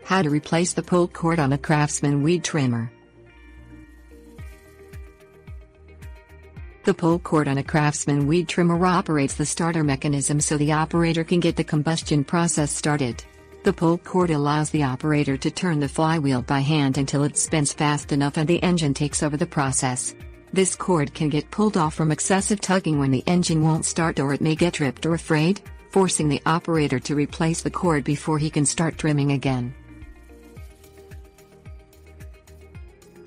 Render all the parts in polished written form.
How to replace the pull cord on a Craftsman Weed Trimmer. The pull cord on a Craftsman Weed Trimmer operates the starter mechanism so the operator can get the combustion process started. The pull cord allows the operator to turn the flywheel by hand until it spins fast enough and the engine takes over the process. This cord can get pulled off from excessive tugging when the engine won't start, or it may get tripped or frayed, forcing the operator to replace the cord before he can start trimming again.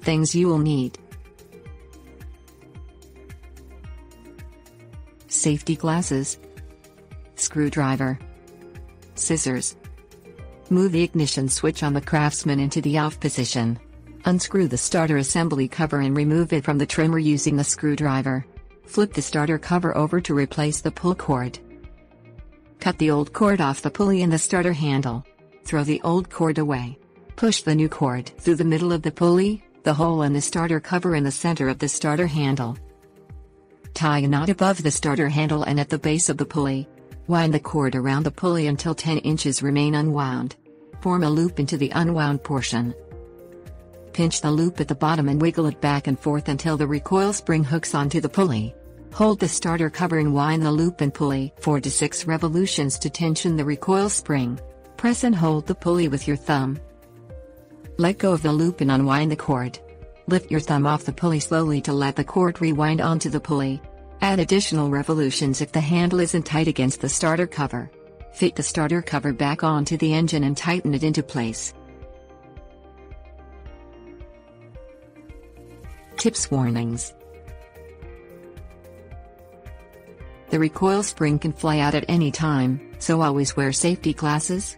Things you will need: safety glasses, screwdriver, scissors. Move the ignition switch on the Craftsman into the off position. Unscrew the starter assembly cover and remove it from the trimmer using the screwdriver. Flip the starter cover over to replace the pull cord. Cut the old cord off the pulley and the starter handle. Throw the old cord away. Push the new cord through the middle of the pulley, the hole in the starter cover in the center of the starter handle. Tie a knot above the starter handle and at the base of the pulley. Wind the cord around the pulley until 10 inches remain unwound. Form a loop into the unwound portion. Pinch the loop at the bottom and wiggle it back and forth until the recoil spring hooks onto the pulley. Hold the starter cover and wind the loop and pulley 4 to 6 revolutions to tension the recoil spring. Press and hold the pulley with your thumb. Let go of the loop and unwind the cord. Lift your thumb off the pulley slowly to let the cord rewind onto the pulley. Add additional revolutions if the handle isn't tight against the starter cover. Fit the starter cover back onto the engine and tighten it into place. Tips: warnings. The recoil spring can fly out at any time, so always wear safety glasses,